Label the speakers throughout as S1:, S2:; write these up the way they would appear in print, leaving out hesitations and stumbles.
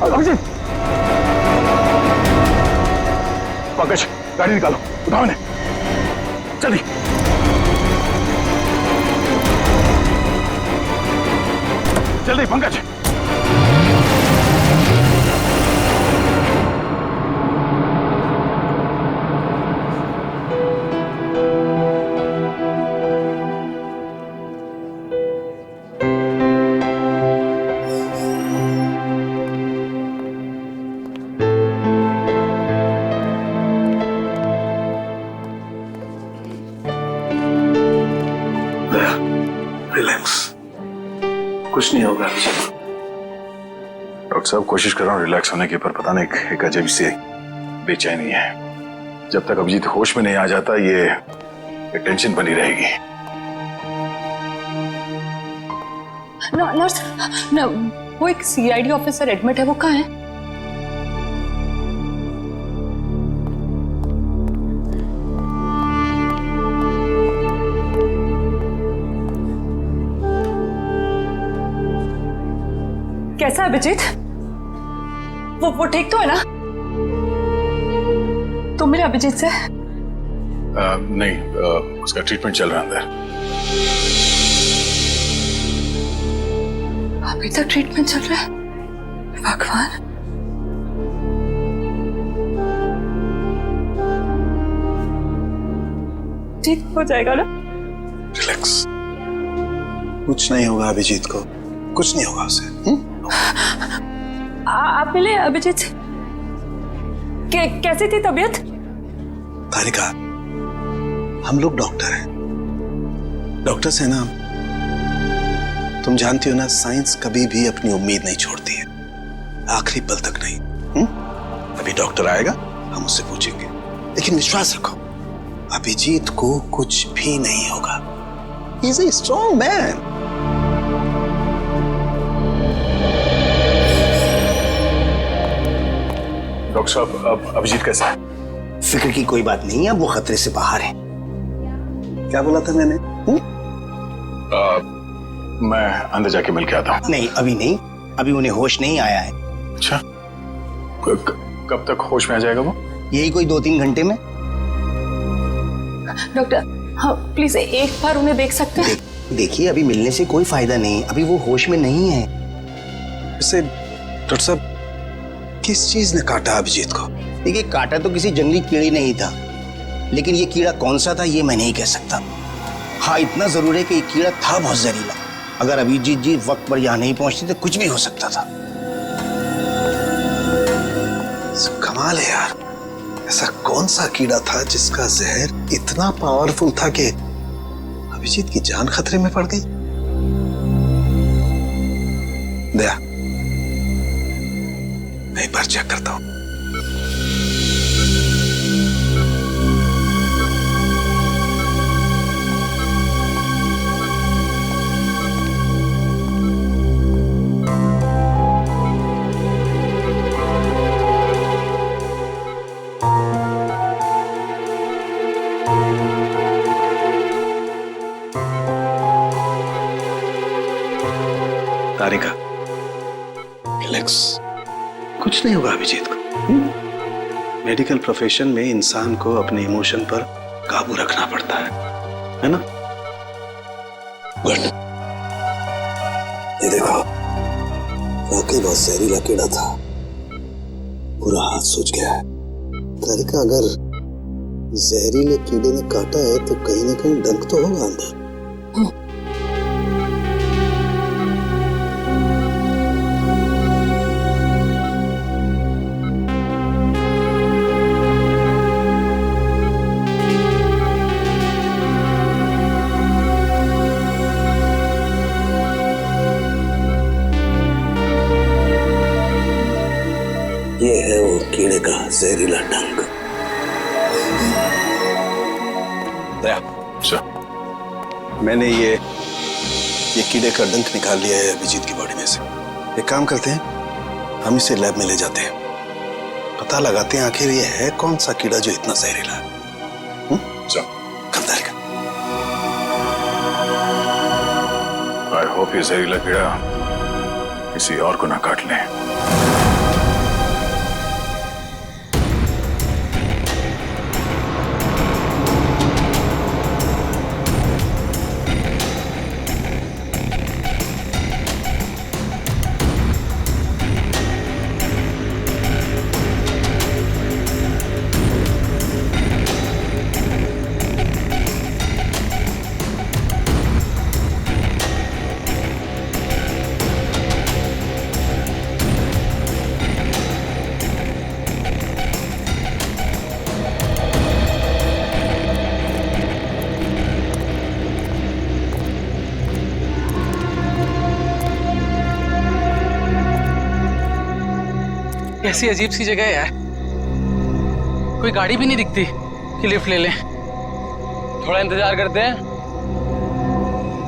S1: अभिजीत, पंकज गाड़ी निकालो, उठाओ इन्हें जल्दी। जल्दी पंकज।
S2: रिलैक्स, कुछ नहीं होगा।
S1: डॉक्टर साहब कोशिश कर रहा हूँ रिलैक्स होने की, पर पता नहीं एक अजीब सी बेचैनी है। जब तक अभिजीत होश में नहीं आ जाता ये टेंशन बनी रहेगी।
S3: नर्स, वो एक सीआईडी ऑफिसर एडमिट है, वो कहाँ है? कैसा है अभिजीत? वो ठीक तो है ना? तुम मेरे अभिजीत से?
S1: नहीं, उसका ट्रीटमेंट चल रहा है अंदर।
S3: अभी तक ट्रीटमेंट चल रहा है? भगवान। ठीक हो जाएगा ना?
S2: रिलैक्स, कुछ नहीं होगा अभिजीत को, कुछ नहीं होगा उसे।
S3: आप मिले अभिजीत से? कैसी थी तबीयत?
S2: तारिका, हम लोग डॉक्टर हैं, डॉक्टर्स हैं ना। तुम जानती हो ना, साइंस कभी भी अपनी उम्मीद नहीं छोड़ती है, आखिरी पल तक नहीं। अभी डॉक्टर आएगा, हम उससे पूछेंगे, लेकिन विश्वास रखो अभिजीत को कुछ भी नहीं होगा। He is a strong man.
S1: Doctor साहब, अब अभिजीत कैसा है?
S4: फिक्र की कोई बात नहीं है, अब वो खतरे से बाहर है।
S2: क्या बोला था मैंने?
S1: मैं अंदर जाके मिल के आता हूँ।
S4: नहीं, अभी नहीं, अभी उन्हें होश नहीं आया है।
S1: अच्छा, कब तक होश में आ जाएगा वो?
S4: यही कोई 2-3 घंटे में।
S3: डॉक्टर, हाँ प्लीज एक बार उन्हें देख सकते हैं?
S4: देखिए, अभी मिलने से कोई फायदा नहीं, अभी वो होश में नहीं है।
S2: वैसे डॉक्टर साहब, किस चीज ने काटा अभिजीत को?
S4: देखिए, काटा तो किसी जंगली कीड़े ने ही था, लेकिन ये कीड़ा कौन सा था ये मैं नहीं कह सकता। हाँ, इतना जरूर है कि ये कीड़ा था बहुत जहरीला। अगर अभिजीत जी वक्त पर यहाँ नहीं पहुंचते तो कुछ भी हो सकता था।
S2: कमाल है यार, ऐसा कौन सा कीड़ा था जिसका जहर इतना पावरफुल था कि अभिजीत की जान खतरे में पड़ गई? दया, मैं एक बार चेक करता हूं। तारिका, रिलैक्स, कुछ नहीं होगा अभिजीत को। मेडिकल प्रोफेशन में इंसान को अपने इमोशन पर काबू रखना पड़ता है ना? गुड। ये देखो, वाकई बहुत जहरीला कीड़ा था, पूरा हाथ सूज गया है। तारिका, अगर जहरीले कीड़े ने काटा है तो कहीं ना कहीं डंक तो होगा अंदर। ये है वो कीड़े का जहरीला डंक। दया,
S1: अच्छा,
S2: मैंने ये कीड़े का डंक निकाल लिया है अभिजीत की बॉडी में से। एक काम करते हैं, हम इसे लैब में ले जाते हैं, पता लगाते हैं आखिर ये है कौन सा कीड़ा जो इतना जहरीला है।
S1: चलो।
S2: कम तारिका।
S1: होप ये जहरीला कीड़ा किसी और को ना काट ले।
S5: कैसी अजीब सी जगह है यार, कोई गाड़ी भी नहीं दिखती कि लिफ्ट ले लें।
S6: थोड़ा इंतजार करते हैं,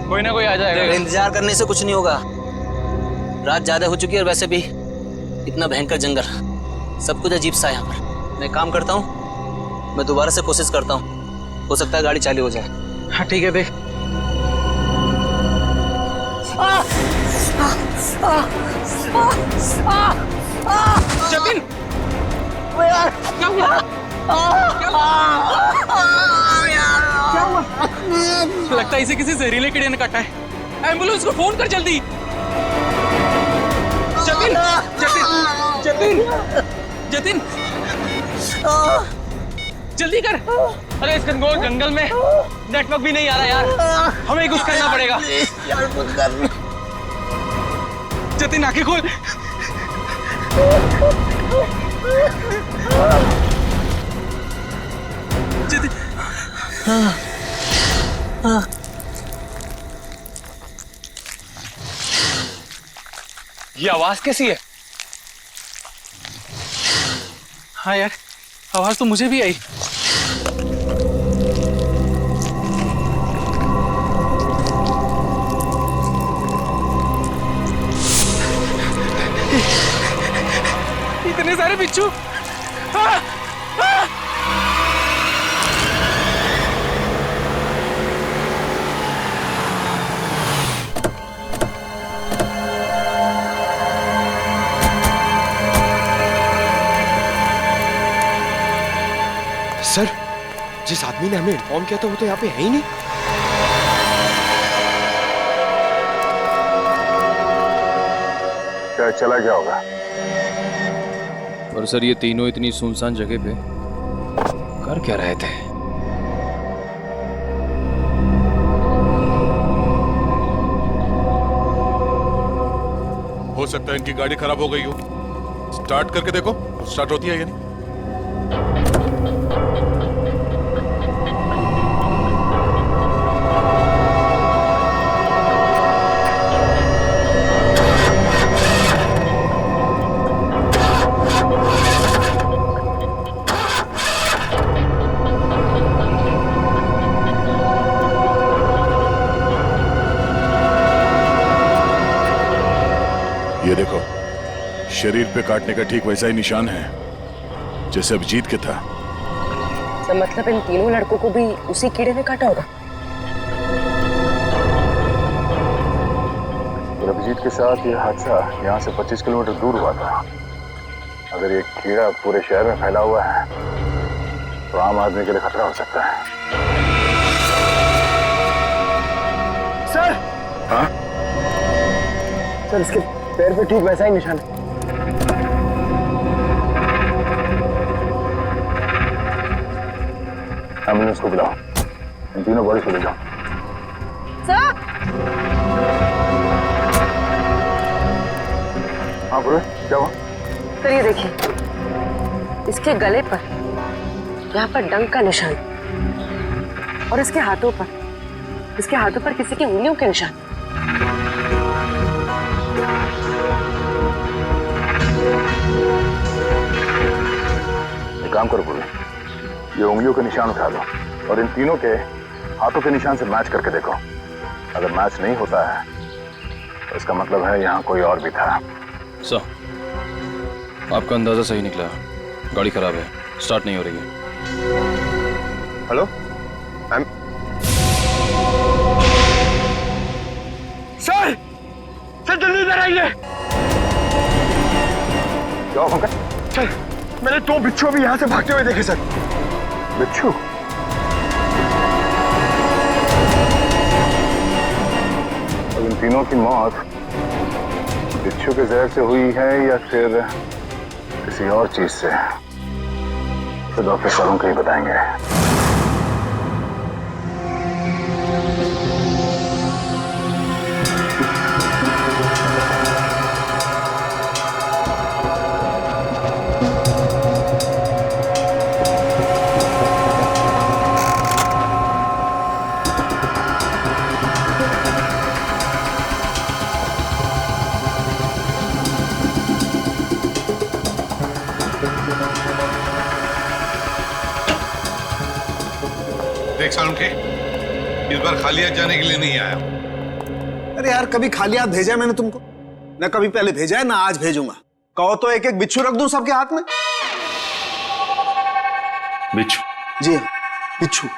S6: कोई ना कोई आ जाएगा।
S7: इंतजार करने से कुछ नहीं होगा, रात ज्यादा हो चुकी है और वैसे भी इतना भयंकर जंगल, सब कुछ अजीब सा है यहाँ पर। मैं काम करता हूँ, मैं दोबारा से कोशिश करता हूँ, हो सकता है गाड़ी चालू हो जाए।
S5: हाँ ठीक है, देख। जतिन, क्या हुआ? क्या हुआ? लगता है इसे किसी जहरीले कीड़े ने काटा है। एम्बुलेंस को फोन कर जल्दी। जतिन, जतिन, जतिन, जतिन, जल्दी कर।
S6: अरे इस घनघोर जंगल में नेटवर्क भी नहीं आ रहा यार, हमें कुछ करना पड़ेगा।
S5: जतिन आंखें खोल। जतिन,
S6: ये आवाज कैसी है?
S5: हाँ यार, आवाज तो मुझे भी आई। इतने सारे बिच्छू।
S8: सर, जिस आदमी ने हमें इन्फॉर्म किया था वो तो यहाँ पे है ही नहीं।
S1: क्या चला गया होगा?
S6: और सर ये तीनों इतनी सुनसान जगह पे कर क्या रहे थे?
S1: हो सकता है इनकी गाड़ी खराब हो गई हो। स्टार्ट करके देखो, स्टार्ट होती है या नहीं। ये देखो, शरीर पे काटने का ठीक वैसा ही निशान है जैसे अभिजीत के था।
S9: तो मतलब इन तीनों लड़कों को भी उसी कीड़े ने काटा होगा।
S1: और अभिजीत के साथ ये हादसा यहाँ से 25 किलोमीटर दूर हुआ था। अगर ये कीड़ा पूरे शहर में फैला हुआ है तो आम आदमी के लिए खतरा हो सकता है।
S8: सर,
S1: हाँ?
S8: सर इसके पैर पे ठीक वैसा ही निशान है।
S1: एम्बुलेंस को बुलाओ, इन तीनों बॉडी को ले जाओ।
S3: सर,
S1: हाँ बोलो, क्या हुआ?
S9: सर ये देखिए, इसके गले पर यहाँ पर डंक का निशान और इसके हाथों पर किसी की उंगलियों के निशान।
S1: एक काम करो बोले, ये उंगलियों के निशान उठा लो और इन तीनों के हाथों के निशान से मैच करके देखो। अगर मैच नहीं होता है तो इसका मतलब है यहाँ कोई और भी था।
S6: सर, आपका अंदाजा सही निकला, गाड़ी खराब है, स्टार्ट नहीं हो रही है।
S8: हेलो, सर सर जल्दी इधर आइए।
S1: क्या हुआ पंकज?
S8: सर मैंने 2 बिच्छू भी यहाँ से भागते हुए देखे सर।
S1: बिच्छू? और इन तीनों की मौत बिच्छू के जहर से हुई है या फिर किसी और चीज से? तो डॉक्टर सरों को ही बताएंगे।
S10: देख सालुंखे, इस बार खाली हाथ जाने के लिए नहीं आया।
S2: अरे यार, कभी खाली हाथ भेजा है मैंने तुमको? ना कभी पहले भेजा है, ना आज भेजूंगा। कहो तो एक एक बिच्छू रख दूं सबके हाथ में।
S10: बिच्छू?
S2: जी हाँ, बिच्छू।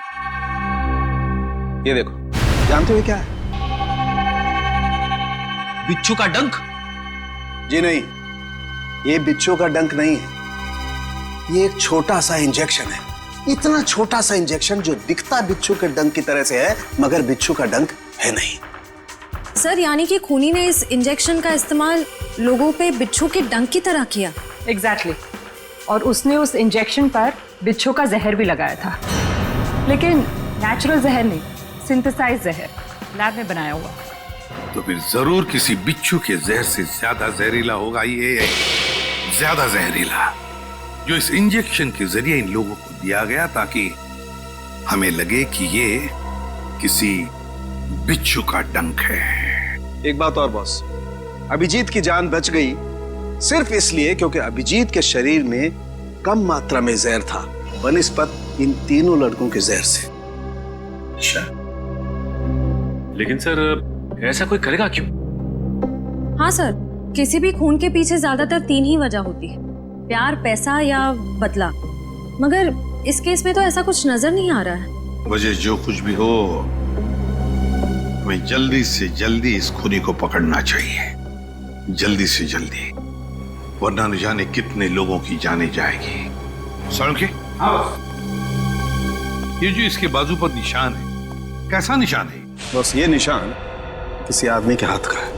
S2: ये देखो, जानते हो क्या है?
S7: बिच्छू का डंक?
S2: जी नहीं, ये बिच्छू का डंक नहीं है। ये एक छोटा सा इंजेक्शन है। इतना छोटा सा इंजेक्शन जो दिखता बिच्छू के डंक की तरह से है, मगर बिच्छू का डंक है नहीं।
S11: सर, यानी कि खूनी ने इस इंजेक्शन का इस्तेमाल लोगों पे बिच्छू के डंक की तरह किया।
S3: एग्जैक्टली। और उसने उस इंजेक्शन पर बिच्छू का जहर भी लगाया था, लेकिन नेचुरल जहर नहीं, सिंथेसाइज जहर, लैब में बनाया हुआ।
S10: तो फिर जरूर किसी बिच्छू के जहर से ज्यादा जहरीला होगा ये, ज्यादा जहरीला, जो इस इंजेक्शन के जरिए इन लोगों को दिया गया ताकि हमें लगे कि ये किसी बिच्छू का डंक है।
S2: एक बात और बॉस, अभिजीत की जान बच गई सिर्फ इसलिए क्योंकि अभिजीत के शरीर में कम मात्रा में जहर था बनिस्बत इन तीनों लड़कों के जहर से।
S10: अच्छा,
S6: लेकिन सर ऐसा कोई करेगा क्यों?
S11: हाँ सर, किसी भी खून के पीछे ज्यादातर 3 ही वजह होती है, प्यार, पैसा या बदला। मगर इस केस में तो ऐसा कुछ नजर नहीं आ रहा है।
S10: वजह जो कुछ भी हो, हमें जल्दी से जल्दी इस खूनी को पकड़ना चाहिए, जल्दी से जल्दी, वरना न जाने कितने लोगों की जाने जाएगी। सालुंखे, ये जो इसके बाजू पर निशान है, कैसा निशान है?
S2: बस ये निशान किसी आदमी के हाथ का है।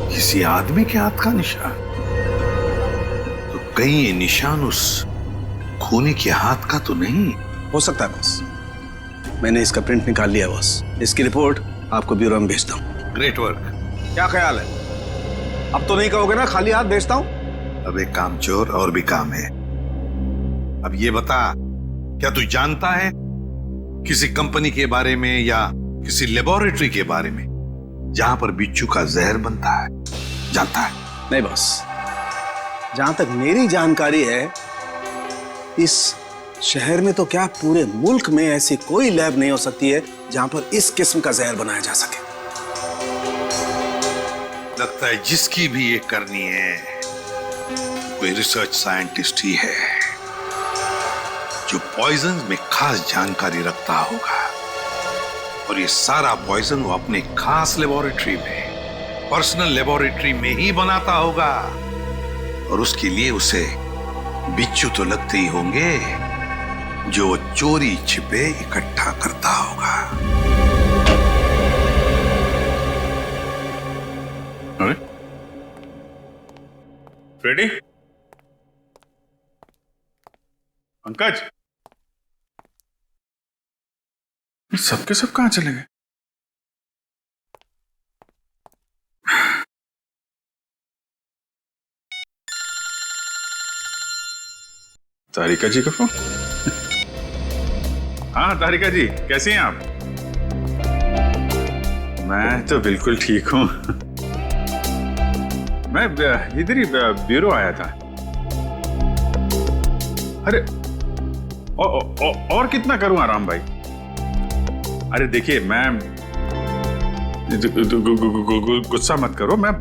S10: किसी आदमी के हाथ का निशान? तो कहीं ये निशान उस खूनी के हाथ का तो नहीं
S2: हो सकता है बॉस। मैंने इसका प्रिंट निकाल लिया बॉस। इसकी रिपोर्ट आपको ब्यूरो में भेजता हूँ।
S10: Great work.
S2: क्या ख्याल है? अब तो नहीं कहोगे ना खाली हाथ भेजता हूँ?
S10: अब एक काम चोर और भी काम है। अब ये बता, क्या तू जानता है किसी कंपनी के बारे में या किसी लेबोरेटरी के बारे में जहां पर बिच्छू का जहर बनता है? जानता है?
S2: नहीं बॉस, जहां तक मेरी जानकारी है, इस शहर में तो क्या पूरे मुल्क में ऐसी कोई लैब नहीं हो सकती है जहां पर इस किस्म का जहर बनाया जा सके।
S10: लगता है जिसकी भी ये करनी है कोई रिसर्च साइंटिस्ट ही है जो पॉइजन में खास जानकारी रखता होगा, और ये सारा पॉइजन वो अपने खास लेबोरेटरी में, पर्सनल लेबोरेटरी में ही बनाता होगा, और उसके लिए उसे बिच्छू तो लगते ही होंगे जो वो चोरी छिपे इकट्ठा करता होगा।
S12: रेडी? पंकज, सबके सब कहां चले गए? तारिका जी का फोन। हाँ तारिका जी, कैसी हैं आप? मैं तो बिल्कुल ठीक हूं। मैं इधर ही ब्यूरो आया था। अरे और कितना करूं आराम भाई? अरे देखिए, मैं गुस्सा मत करो, मैं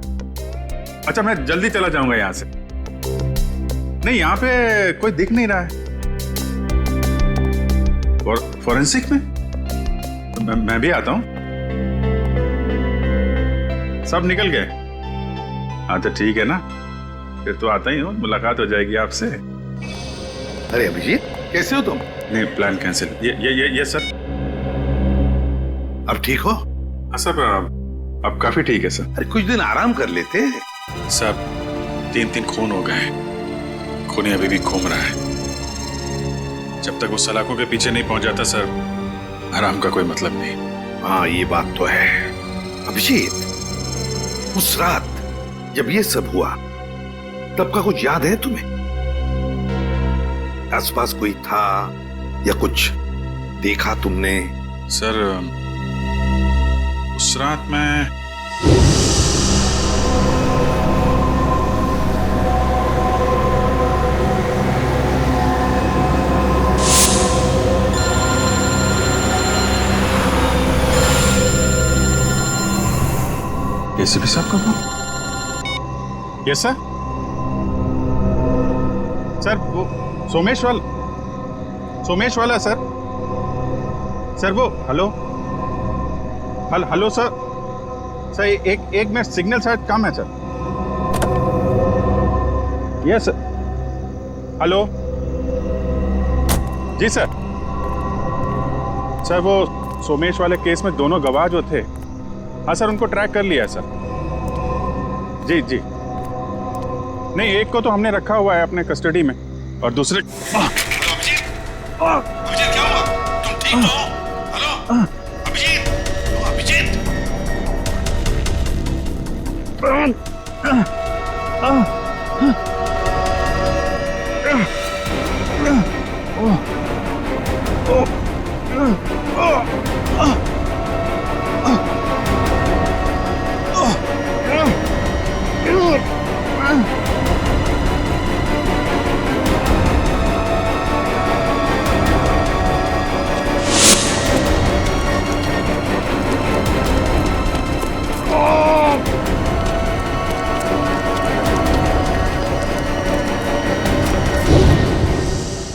S12: अच्छा मैं जल्दी चला जाऊंगा यहां से। नहीं, यहां पे कोई दिख नहीं रहा है। फॉरेंसिक में मैं भी आता हूं। सब निकल गए? हाँ तो ठीक है ना, फिर तो आता ही हूँ, मुलाकात हो जाएगी आपसे।
S10: अरे अभिजीत, कैसे हो तुम?
S12: नहीं, प्लान कैंसिल। ये सर।
S10: अब ठीक हो?
S12: हाँ सर, अब काफी ठीक है सर।
S10: अरे कुछ दिन आराम कर लेते।
S12: सर 3 खून हो गए, खूनी अभी भी घूम रहा है। जब तक वो सलाखों के पीछे नहीं पहुंच जाता सर, आराम का कोई मतलब नहीं।
S10: हाँ ये बात तो है। अभिजीत, उस रात जब ये सब हुआ तब का कुछ याद है तुम्हें? आसपास कोई था या कुछ देखा तुमने?
S12: सर उस रात मैं एसीपी साहब का फोन? Yes sir. सर वो सोमेश वाला सर। सर वो हेलो सर। सर एक मिनट, सिग्नल शायद कम है सर। Yes sir. हेलो जी सर। सर वो सोमेश वाले केस में दोनों गवाह जो थे, हाँ सर उनको ट्रैक कर लिया है सर। जी नहीं, एक को तो हमने रखा हुआ है अपने कस्टडी में और दूसरे।
S10: अभिजीत क्या हुआ? तुम ठीक हो? हेलो अभिजीत।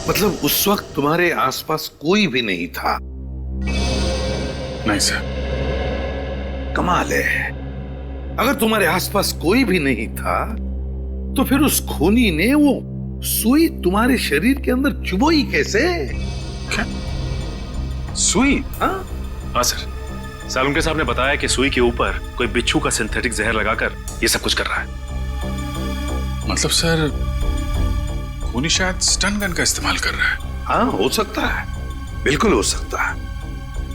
S10: मतलब उस वक्त तुम्हारे आसपास कोई भी नहीं था?
S12: नहीं सर।
S10: कमाल है, अगर तुम्हारे आसपास कोई भी नहीं था तो फिर उस खूनी ने वो सुई तुम्हारे शरीर के अंदर चुभोई कैसे?
S12: क्या सुई?
S13: हाँ सर, सालुंके साहब ने बताया कि सुई के ऊपर कोई बिच्छू का सिंथेटिक जहर लगाकर ये सब कुछ कर रहा है।
S12: मतलब सर खूनी शायद स्टन गन का इस्तेमाल कर रहा है।
S10: हाँ हो सकता है, बिल्कुल हो सकता है।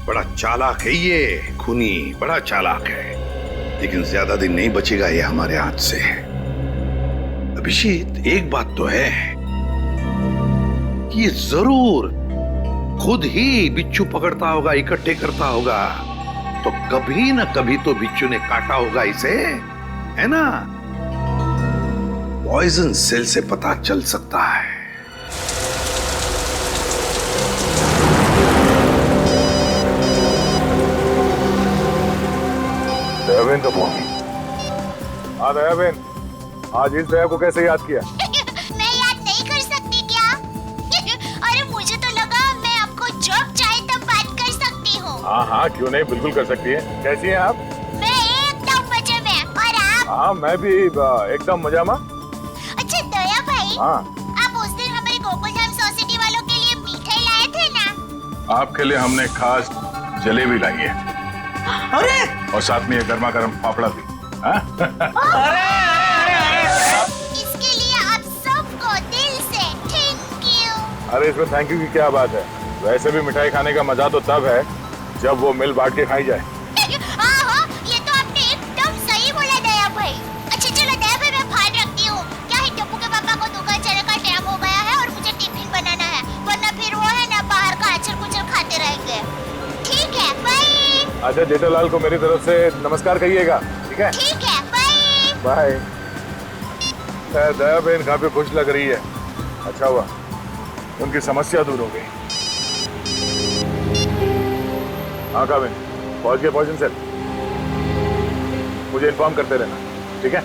S10: बड़ा चालाक है ये खूनी, बड़ा चालाक है, लेकिन ज्यादा दिन नहीं बचेगा ये हमारे हाथ से। अभिजीत एक बात तो है कि ये जरूर खुद ही बिच्छू पकड़ता होगा, इकट्ठे करता होगा, तो कभी ना कभी तो बिच्छू ने काटा होगा इसे, है ना? पॉइजन सेल से पता चल सकता है।
S1: दयाबेन का फोन। हाँ दयाबेन, आज इस दया को कैसे याद किया?
S14: मैं याद नहीं कर सकती क्या? अरे मुझे तो लगा मैं आपको जब चाहे तब बात कर सकती हूँ।
S1: हाँ क्यों नहीं, बिल्कुल कर सकती है। कैसी हैं आप?
S14: मैं एकदम मजे में, और आप?
S1: हाँ मैं भी एकदम मजा में।
S14: अच्छा दया भाई,
S1: हाँ
S14: आप उस दिन हमारे गोकुलधाम सोसाइटी वालों के लिए मिठाई लाए थे ना?
S1: आपके लिए हमने खास जलेबी लाई है।
S14: अरे
S1: और साथ में ये गर्मा गर्म फाफड़ा भी।
S14: इसके लिए आप सबको दिल से थैंक यू।
S1: अरे इसमें थैंक यू की क्या बात है, वैसे भी मिठाई खाने का मजा तो तब है जब वो मिल बांट के खाई जाए।
S14: हाँ, ये तो आपने एकदम सही बोला दया भाई। अच्छा चलो दया भाई, मैं भान रखती हूँ। क्या है, टप्पू के पापा को दुकान चलने का टाइम हो गया है और मुझे टिफिन बनाना है, वरना फिर वो है ना बाहर का अचर कुचर खाते रहेंगे। ठीक है, बाय।
S1: अच्छा जेठालाल को मेरी तरफ से नमस्कार कहिएगा, ठीक है?
S14: ठीक है, बाय।
S1: बाय। दया बहन काफी खुश लग रही है, अच्छा हुआ उनकी समस्या दूर हो गई। हाँ काबिन, पहुंच गए पॉइजन सेल, मुझे इन्फॉर्म करते रहना, ठीक है?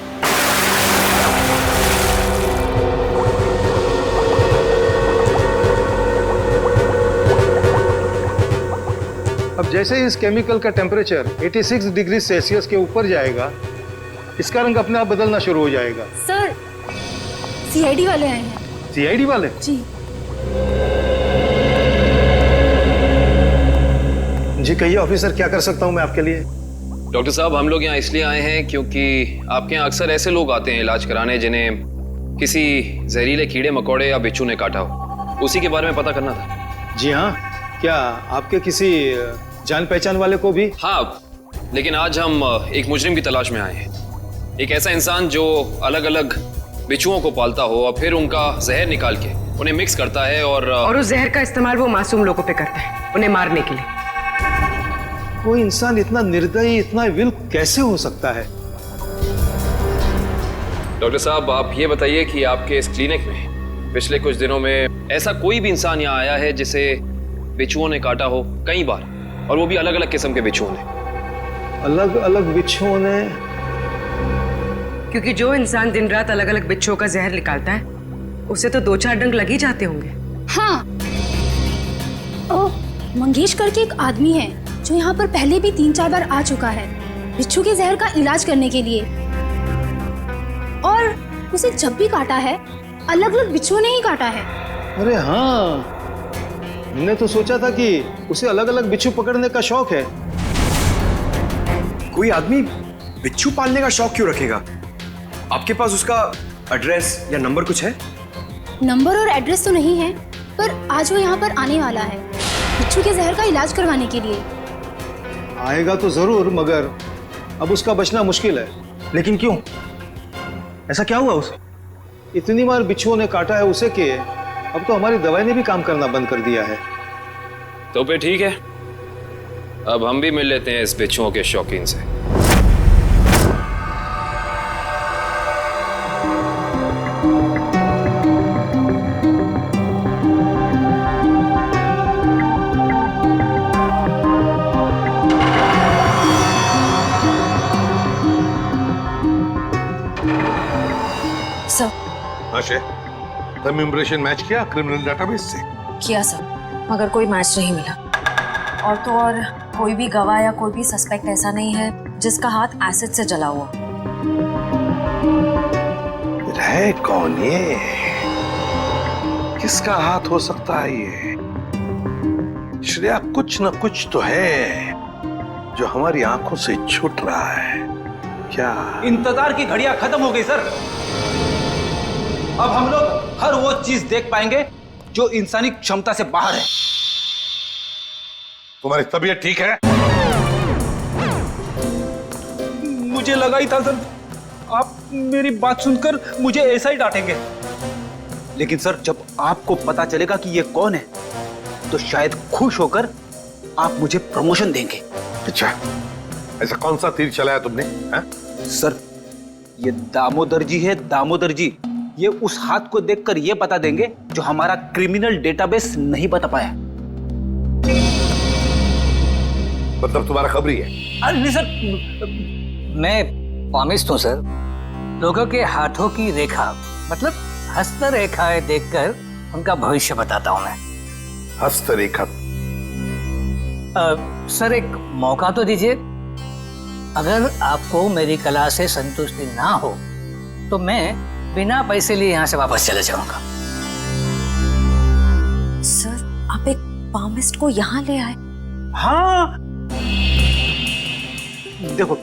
S15: अब जैसे ही इस केमिकल का टेम्परेचर 86 डिग्री सेल्सियस के ऊपर जाएगा
S4: इसका रंग अपने आप बदलना शुरू हो जाएगा।
S11: सर सीआईडी वाले आए हैं।
S4: सीआईडी वाले?
S11: जी।
S2: जी कहिए ऑफिसर, क्या कर सकता हूँ मैं आपके लिए?
S6: डॉक्टर साहब, हम लोग यहाँ इसलिए आए हैं क्योंकि आपके यहाँ अक्सर ऐसे लोग आते हैं इलाज कराने जिन्हें किसी जहरीले कीड़े मकोड़े या बिच्छू ने काटा हो। उसी के बारे में पता करना था।
S2: जी हाँ, क्या आपके किसी जान पहचान वाले को भी?
S6: हाँ, लेकिन आज हम एक मुजरिम की तलाश में आए हैं। एक ऐसा इंसान जो अलग अलग बिच्छुओं को पालता हो और फिर उनका जहर निकाल के उन्हें मिक्स करता है और
S9: उस जहर का इस्तेमाल वो मासूम लोगों पे करता है, उन्हें मारने के लिए।
S2: कोई इंसान इतना निर्दयी, इतना विल कैसे हो सकता है?
S6: डॉक्टर साहब, आप ये बताइए कि आपके इस क्लिनिक में पिछले कुछ दिनों में ऐसा कोई भी इंसान यहाँ आया है जिसे बिच्छुओं ने काटा हो कई बार, और वो भी अलग अलग किस्म के बिच्छुओं ने?
S2: अलग अलग बिच्छुओं ने?
S9: क्योंकि जो इंसान दिन रात अलग अलग बिच्छुओं का जहर निकालता है उसे तो 2-4 डंक लग ही जाते होंगे।
S11: हाँ, ओ मंगेश करके एक आदमी है जो यहाँ पर पहले भी 3-4 बार आ चुका है बिच्छू के जहर का इलाज करने के लिए, और उसे जब भी काटा है अलग अलग बिच्छुओं ने ही काटा है।
S2: अरे हाँ, मैंने तो सोचा था कि उसे अलग अलग बिच्छू पकड़ने का शौक है।
S8: कोई आदमी बिच्छू पालने का शौक क्यों रखेगा? आपके पास उसका एड्रेस या नंबर कुछ है?
S11: नंबर और एड्रेस तो नहीं है, पर आज वो यहाँ पर आने वाला है बिच्छू के जहर का इलाज करवाने के लिए।
S2: आएगा तो जरूर, मगर अब उसका बचना मुश्किल है।
S4: लेकिन क्यों? ऐसा क्या हुआ उसे?
S2: इतनी बार बिच्छुओं ने काटा है उसे कि अब तो हमारी दवाई ने भी काम करना बंद कर दिया है।
S6: तो फिर ठीक है, अब हम भी मिल लेते हैं इस बिच्छुओं के शौकीन से।
S10: आशय, तुम इम्प्रेशन मैच किया क्रिमिनल डेटाबेस से?
S11: किया सर, मगर कोई मैच नहीं मिला। और तो और कोई भी गवाह या कोई भी सस्पेक्ट ऐसा नहीं है जिसका हाथ एसिड से जला हुआ।
S10: है कौन ये? किसका हाथ हो सकता है ये? श्रेया, कुछ न कुछ तो है जो हमारी आंखों से छूट रहा है। क्या?
S4: इंतजार की घड़ियां खत्म हो गई सर। अब हम लोग हर वो चीज देख पाएंगे जो इंसानी क्षमता से बाहर है।
S10: तुम्हारी तबीयत ठीक है?
S4: मुझे लगा ही था सर, आप मेरी बात सुनकर मुझे ऐसा ही डांटेंगे, लेकिन सर जब आपको पता चलेगा कि ये कौन है तो शायद खुश होकर आप मुझे प्रमोशन देंगे।
S10: अच्छा, ऐसा कौन सा तीर चलाया तुमने?
S4: सर ये दामोदर जी है, दामोदर जी। ये उस हाथ को देखकर ये बता देंगे जो हमारा क्रिमिनल डेटाबेस नहीं बता पाया।
S10: मतलब तुम्हारा खबरी है?
S4: अरे नहीं सर,
S15: मैं प्रॉमिस हूं सर, लोगों के हाथों की रेखा मतलब हस्तरेखाएं देखकर उनका भविष्य बताता हूं मैं।
S10: हस्तरेखा?
S15: सर एक मौका तो दीजिए। अगर आपको मेरी कला से संतुष्टि ना हो तो मैं बिना पैसे लिए यहाँ से वापस चले जाऊंगा।
S11: सर आप एक पामिस्ट को यहाँ ले आए?
S4: हाँ, देखो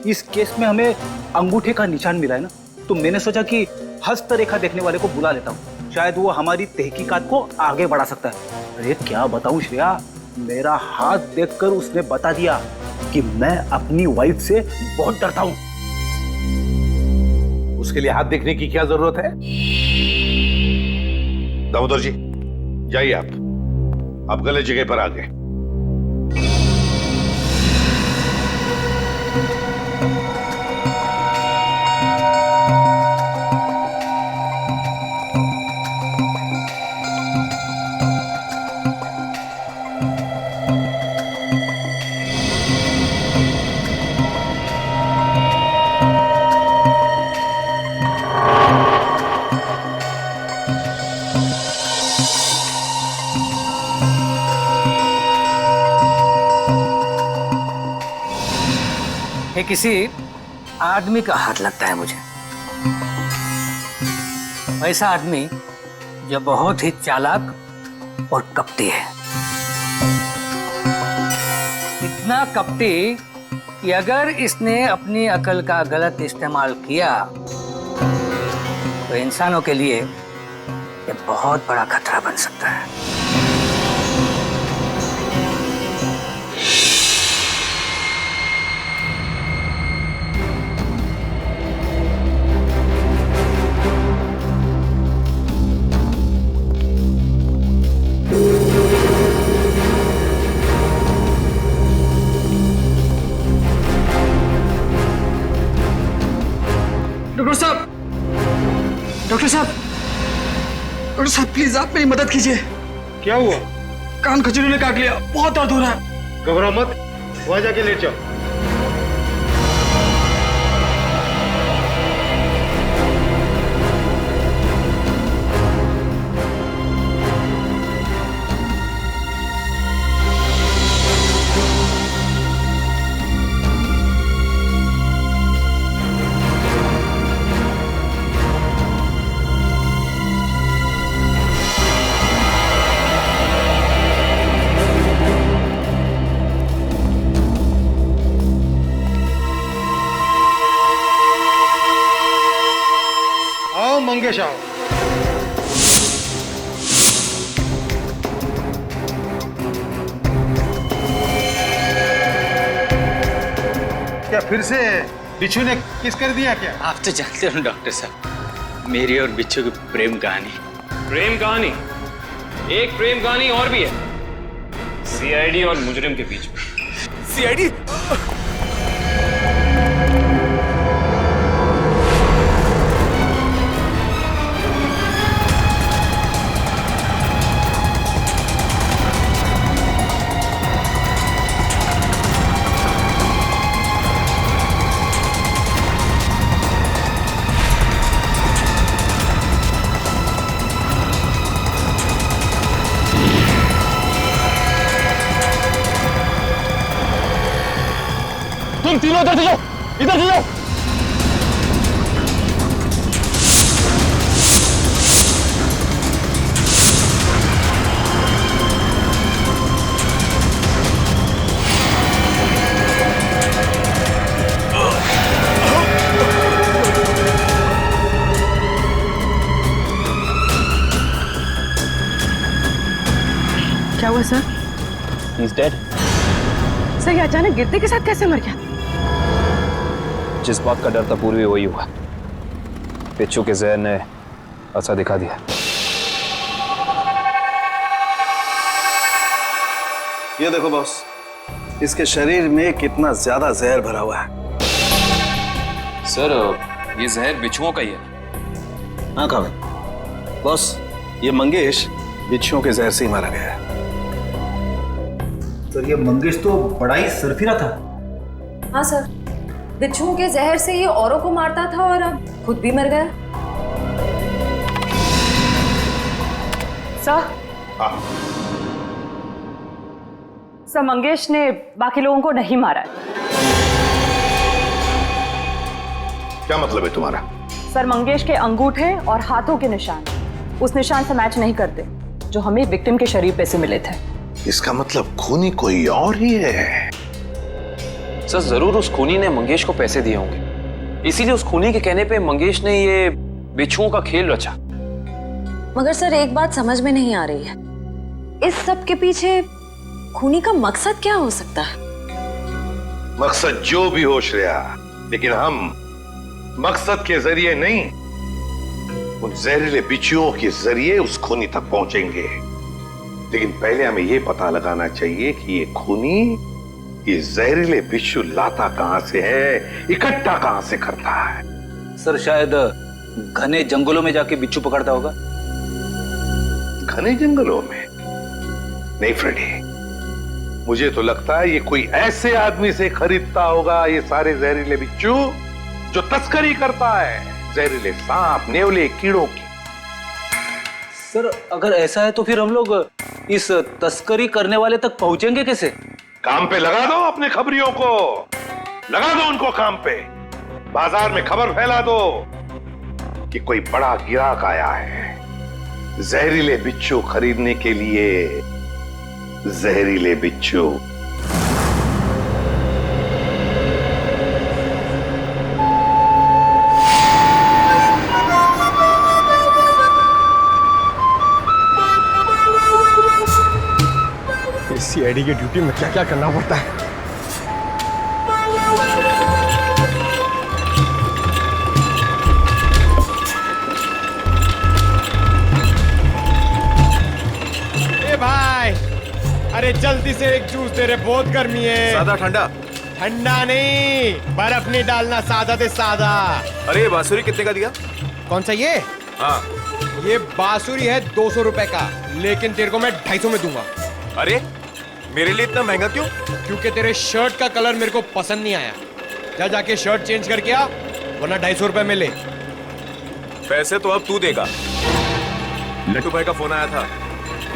S4: इस केस में हमें अंगूठे का निशान मिला है ना, तो मैंने सोचा कि हस्तरेखा देखने वाले को बुला लेता हूँ, शायद वो हमारी तहकीकात को आगे बढ़ा सकता है। अरे क्या बताऊं श्रेया, मेरा हाथ देखकर उसने बता दिया कि मैं अपनी वाइफ से बहुत डरता हूं।
S10: उसके लिए हाथ देखने की क्या जरूरत है? दामोदर जी जाइए, आप गलत जगह पर आ गए।
S15: ये किसी आदमी का हाथ लगता है मुझे। ऐसा आदमी जो बहुत ही चालाक और कपटी है। इतना कपटी कि अगर इसने अपनी अकल का गलत इस्तेमाल किया तो इंसानों के लिए ये बहुत बड़ा खतरा बन सकता है।
S5: डॉक्टर साहब प्लीज आप मेरी मदद कीजिए।
S8: क्या हुआ?
S5: कान खजूरों ने काट लिया, बहुत दर्द हो रहा है।
S8: घबराओ मत, वहां जाके लेट जाओ। मंगेश आओ। क्या फिर से बिच्छू ने किस कर दिया क्या?
S7: आप तो जानते हो डॉक्टर साहब, मेरी और बिच्छू की प्रेम कहानी।
S6: प्रेम कहानी? एक प्रेम कहानी और भी है, सीआईडी और मुजरिम के बीच में।
S5: सीआईडी?
S6: तुम तीनों इधर जाओ, इधर जाओ।
S9: क्या हुआ सर?
S6: He's dead.
S9: सर ये अचानक गिरते के साथ कैसे मर गया?
S6: जिस बात का डर था पूर्वी वही हुआ। बिच्छू के जहर ने असर दिखा दिया।
S2: ये देखो बॉस, इसके शरीर में कितना ज्यादा जहर भरा हुआ है।
S6: सर ये जहर बिच्छुओं का ही है।
S2: हाँ काबिल बॉस, ये मंगेश बिच्छुओं के जहर से ही मारा गया है।
S4: सर ये मंगेश तो बड़ा ही सरफिरा था।
S3: हाँ सर, बिच्छुओं के जहर से ये औरों को मारता था और अब खुद भी मर गया। सर, सर मंगेश ने बाकी लोगों को नहीं मारा है।
S10: क्या मतलब है तुम्हारा?
S3: सर मंगेश के अंगूठे और हाथों के निशान उस निशान से मैच नहीं करते जो हमें विक्टिम के शरीर पे से मिले थे।
S10: इसका मतलब खूनी कोई और ही है।
S6: सर जरूर उस खूनी ने मंगेश को पैसे दिए होंगे, इसीलिए उस खूनी के कहने पे मंगेश ने ये बिच्छुओं का खेल रचा।
S9: मगर सर एक बात समझ में नहीं आ रही है, इस सब के पीछे खूनी का मकसद क्या हो सकता है?
S10: मकसद जो भी हो श्रेया, लेकिन हम मकसद के जरिए नहीं, उन जहरीले बिच्छुओं के जरिए उस खूनी तक पहुंचेंगे। लेकिन पहले हमें यह पता लगाना चाहिए कि ये खूनी ये जहरीले बिच्छू लाता कहां से है, इकट्ठा कहां से करता है।
S7: सर शायद घने जंगलों में जाके बिच्छू पकड़ता होगा।
S10: घने जंगलों में? नहीं फ्रेडी, मुझे तो लगता है ये कोई ऐसे आदमी से खरीदता होगा ये सारे जहरीले बिच्छू जो तस्करी करता है, जहरीले सांप, नेवले, कीड़ों की।
S7: सर अगर ऐसा है तो फिर हम लोग इस तस्करी करने वाले तक पहुंचेंगे कैसे?
S10: काम पे लगा दो अपने खबरियों को, लगा दो उनको काम पे। बाजार में खबर फैला दो कि कोई बड़ा गिराक आया है जहरीले बिच्छू खरीदने के लिए। जहरीले बिच्छू।
S8: सीआईडी की ड्यूटी में क्या क्या करना पड़ता है। ए भाई, अरे जल्दी से एक जूस दे रहे, बहुत गर्मी है।
S16: सादा ठंडा?
S8: ठंडा नहीं, बर्फ नहीं डालना, सादा दे सादा।
S16: अरे ये बांसुरी कितने का दिया?
S8: कौन सा ये?
S16: हाँ,
S8: ये बांसुरी है 200 रुपए का, लेकिन तेरे को मैं 250 में दूंगा।
S16: अरे मेरे लिए इतना महंगा क्यों?
S8: क्योंकि तेरे शर्ट का कलर मेरे को पसंद नहीं आया। जा जाके शर्ट चेंज करके आ, वरना 250 रुपए में ले।
S16: पैसे तो अब तू देगा। लट्टू भाई का फोन आया था,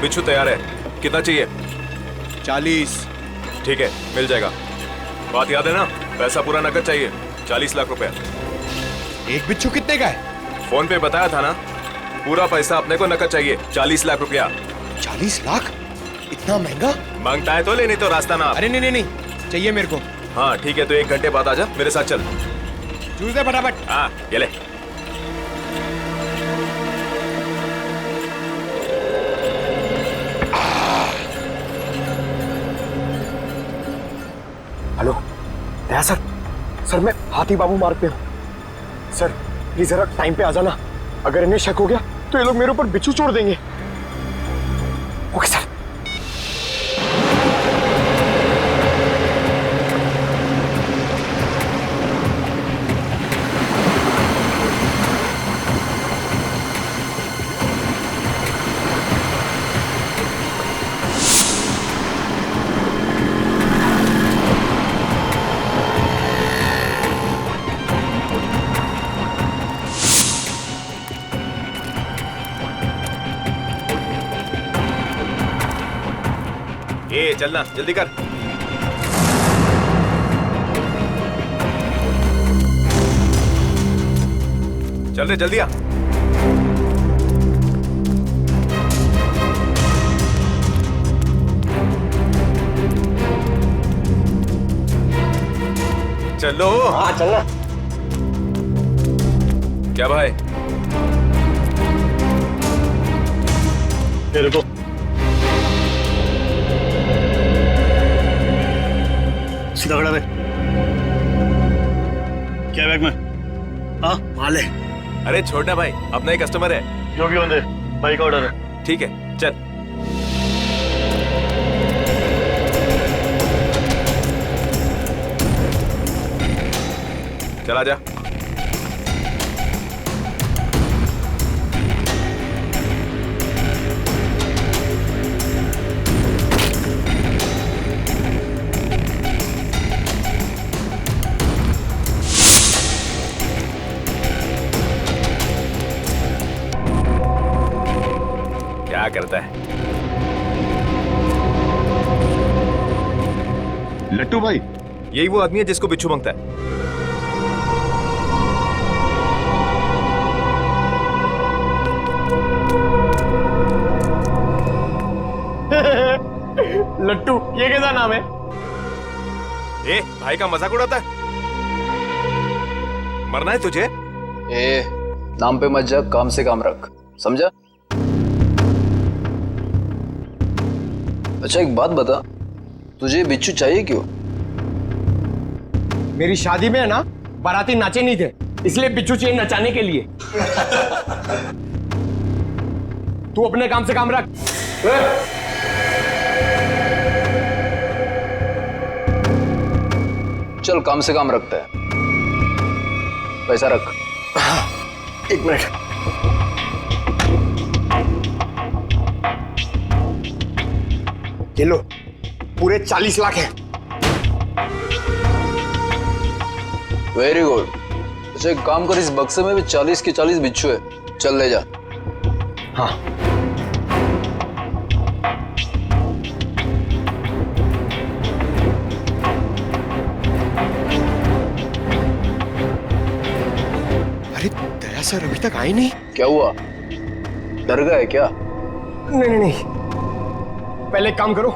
S16: बिच्छू तैयार है। कितना चाहिए?
S8: 40।
S16: ठीक है, मिल जाएगा। बात याद है ना, पैसा पूरा नकद चाहिए। 40 लाख रुपया।
S8: एक बिच्छू कितने का है?
S16: फोन पे बताया था ना, पूरा पैसा अपने को नकद चाहिए। 40 लाख रुपया।
S8: 40 लाख? इतना महंगा?
S16: मांगता है तो ले, नहीं तो रास्ता ना।
S8: अरे नहीं नहीं नहीं, चाहिए मेरे को।
S16: हाँ ठीक है, तो 1 घंटे बाद आजा, मेरे साथ चल।
S8: जूस दे फटाफट।
S16: हाँ ये ले।
S8: हेलो दया सर, सर मैं हाथी बाबू मार्ग पे हूँ। सर प्लीज जरा टाइम पे आ जाना, अगर इन्हें शक हो गया तो ये लोग मेरे ऊपर बिच्छू छोड़ देंगे। Okay sir.
S16: ए चलना, जल्दी कर। चल रे, जल्दी आ। चलो।
S8: हाँ चलना।
S16: क्या भाई?
S8: ये रुको। सीधा खड़ा रहे। क्या बैग में? हाँ माल है।
S16: अरे छोड़ना भाई, अपना ही कस्टमर है।
S8: जो भी होंगे, भाई का ऑर्डर है।
S16: ठीक है चल। चला जा। क्या करता है
S8: लट्टू भाई?
S16: यही वो आदमी है जिसको बिच्छू मांगता है।
S8: लट्टू, ये कैसा नाम है?
S16: ए भाई का मजाक उड़ाता है। मरना है तुझे?
S6: ए नाम पे मत जा, काम से काम रख, समझा? अच्छा एक बात बता, तुझे बिच्छू चाहिए क्यों?
S8: मेरी शादी में है ना, बाराती नाचे नहीं थे, इसलिए बिच्छू चाहिए नचाने के लिए। तू अपने काम से काम रख।
S6: चल काम से काम रखता है, पैसा रख।
S8: 1 मिनट। ये लो, पूरे 40 लाख है।
S6: Very good. अच्छा एक काम कर, इस बक्से में भी 40 के 40 बिच्छू है, चल ले जा।
S8: हाँ क्या सर अभी तक आए नहीं?
S6: क्या हुआ, डर गए क्या?
S8: नहीं नहीं, पहले एक काम करो,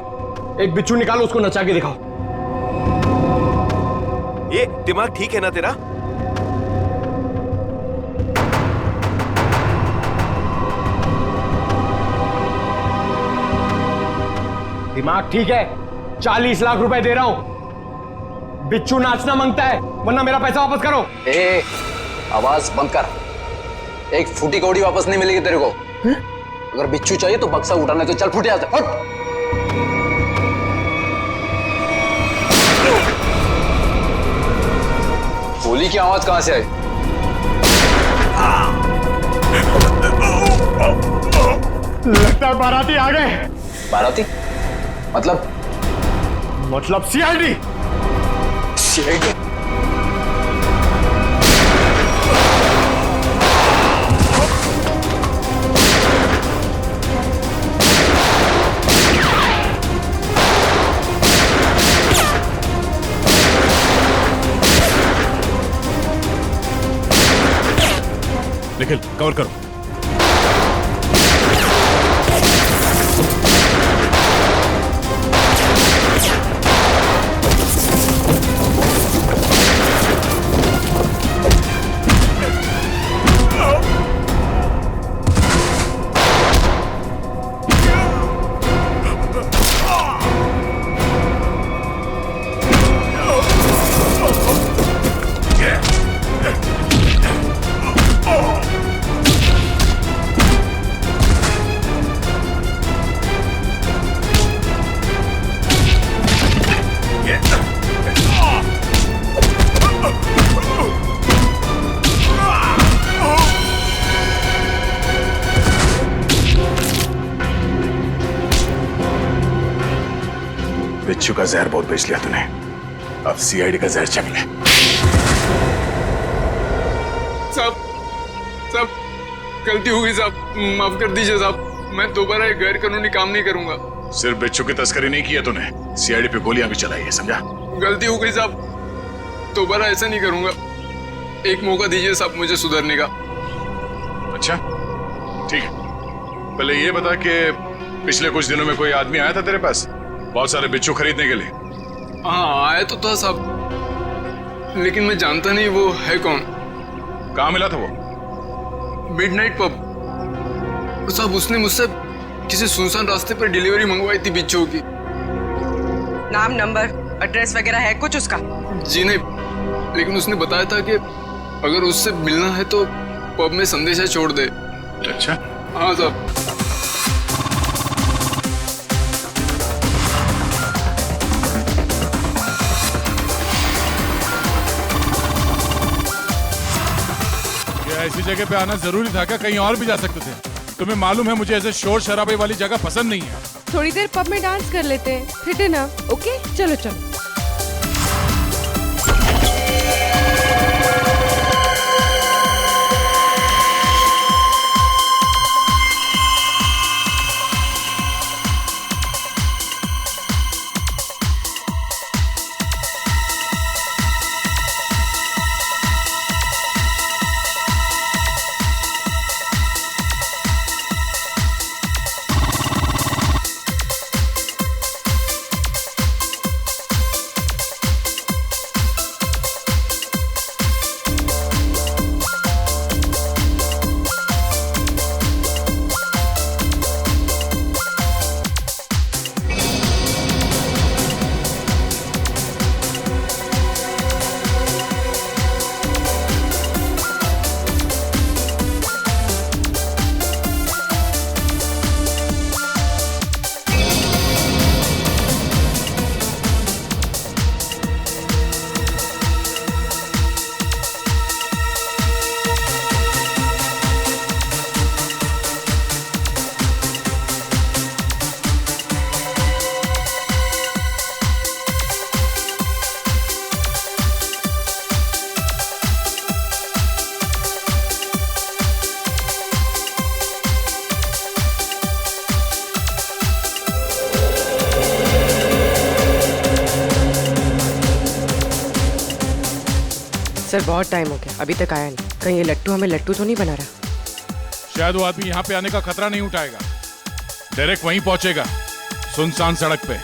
S8: एक बिच्छू निकालो, उसको नचा के दिखाओ।
S16: ये दिमाग ठीक है ना तेरा?
S8: दिमाग ठीक है, 40 लाख रुपए दे रहा हूं। बिच्छू नाचना मांगता है, वरना मेरा पैसा वापस करो।
S6: ए, आवाज बंद कर। एक फूटी कौड़ी वापस नहीं मिलेगी तेरे को। अगर बिच्छू चाहिए तो बक्सा उठाने तो चल, फूटे आते फट। गोली की आवाज कहां से आई?
S8: लगता है बाराती आ गए।
S6: बाराती?
S8: मतलब सीआईडी।
S6: सीआईडी?
S12: निखिल कवर करो।
S1: बिच्छू का जहर बहुत बेच लिया तूने, अब सीआईडी का जहर चख ले।
S5: साहब गलती हो गई साहब, माफ कर दीजिए साहब। मैं दोबारा एक गैर कानूनी काम नहीं करूंगा।
S1: सिर्फ बिच्छू की तस्करी नहीं की है तूने, सीआईडी पे गोलियां भी चलाई है, समझा?
S5: गलती हो गई साहब, दोबारा ऐसा नहीं करूंगा। एक मौका दीजिए साहब मुझे सुधरने का।
S1: अच्छा ठीक है, पहले ये बता कि पिछले कुछ दिनों में कोई आदमी आया था तेरे पास बहुत सारे बिच्छू खरीदने के लिए?
S5: हाँ आया तो था साहब, लेकिन मैं जानता नहीं वो है कौन।
S1: कहाँ मिला था वो?
S5: मिडनाइट पब साहब। उसने मुझसे किसी सुनसान रास्ते पर डिलीवरी मंगवाई थी बिच्छू की।
S9: नाम, नंबर, एड्रेस वगैरह है कुछ उसका?
S5: जी नहीं, लेकिन उसने बताया था कि अगर उससे मिलना है तो पब में संदेशा छोड़ दे।
S1: अच्छा
S5: हाँ साहब।
S12: ऐसी जगह पे आना जरूरी था क्या? कहीं और भी जा सकते थे। तुम्हें मालूम है मुझे ऐसे शोर शराबे वाली जगह पसंद नहीं है।
S9: थोड़ी देर पब में डांस कर लेते हैं, फिर डिनर। ओके चलो चलो। सर बहुत टाइम हो गया, अभी तक आया नहीं।
S17: कहीं ये लट्टू हमें लट्टू तो नहीं बना रहा?
S12: शायद वो आदमी यहाँ पे आने का खतरा नहीं उठाएगा, डायरेक्ट वहीं पहुंचेगा, सुनसान सड़क पे।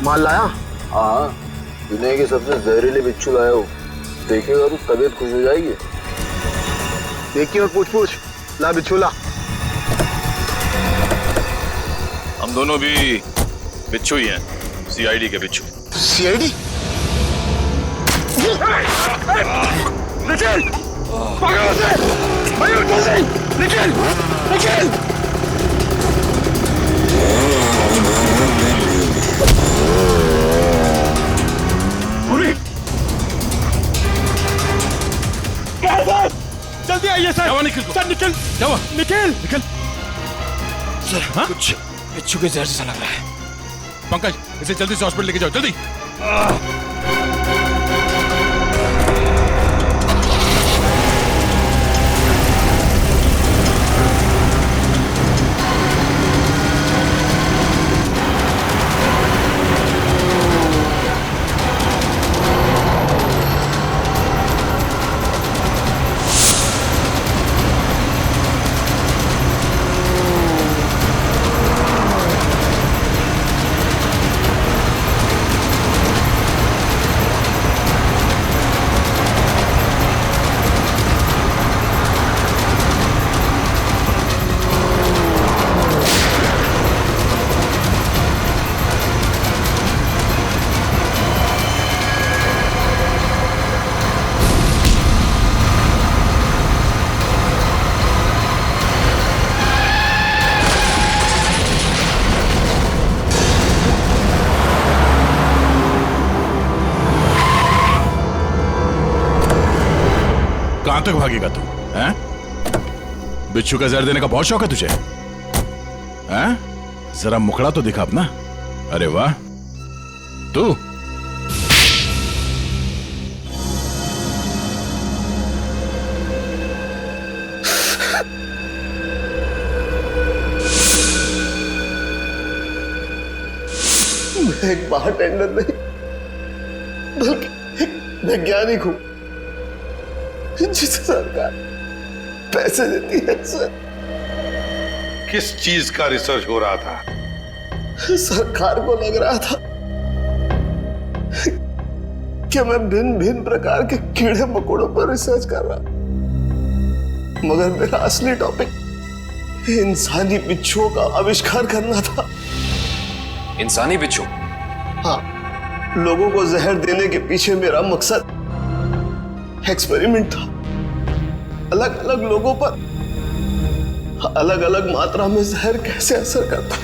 S1: माल लाया? हाँ, दुनिया के सबसे जहरीले बिच्छू लाया हूँ। देखेगा तो तबीयत खुश हो जाएगी। देखिए और पूछ पूछ। ला बिच्छू ला।
S13: हम दोनों भी बिच्छू ही हैं, सीआईडी के बिच्छू।
S1: सीआईडी? निखिल! पकड़ो उसे! मयूर जल्दी! निखिल! निखिल!
S12: जल्दी आइए sir. Nikhil sir, Nikhil Nikhil Nikhil
S8: sir, हाँ? कुछ बिच्छू के जहर जैसा लग रहा है।
S12: पंकज, इसे जल्दी से हॉस्पिटल लेके जाओ, जल्दी। कहां तक भागेगा तू? हैं? बिच्छू का जहर देने का बहुत शौक है तुझे? हैं? जरा मुखड़ा तो दिखा अपना। अरे वाह, तू
S8: मैं एक बारटेंडर नहीं बल्कि एक वैज्ञानिक हूं जिसे सरकार पैसे देती है। सर,
S10: किस चीज का रिसर्च हो रहा था?
S8: सरकार को लग रहा था कि मैं भिन्न भिन्न प्रकार के कीड़े मकोड़ों पर रिसर्च कर रहा, मगर मेरा असली टॉपिक इंसानी बिच्छुओं का आविष्कार करना था।
S6: इंसानी बिच्छू?
S8: हाँ, लोगों को जहर देने के पीछे मेरा मकसद एक्सपेरिमेंट था। अलग अलग लोगों पर अलग अलग मात्रा में जहर कैसे असर करता है।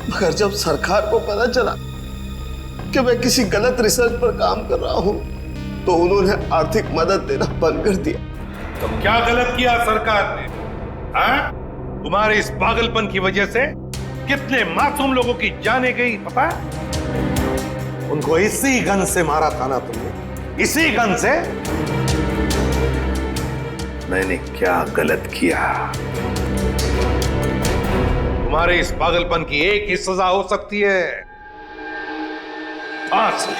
S8: मगर जब सरकार को पता चला कि मैं किसी गलत रिसर्च पर काम कर रहा हूं, तो उन्होंने आर्थिक मदद देना बंद कर दिया।
S10: तो क्या गलत किया सरकार ने? हाँ? तुम्हारे इस पागलपन की वजह से कितने मासूम लोगों की जाने गई पता है? उनको इसी गन से मारा था ना तुमने? इसी गन से? मैंने क्या गलत किया? तुम्हारे इस पागलपन की एक ही सजा हो सकती है, फांसी।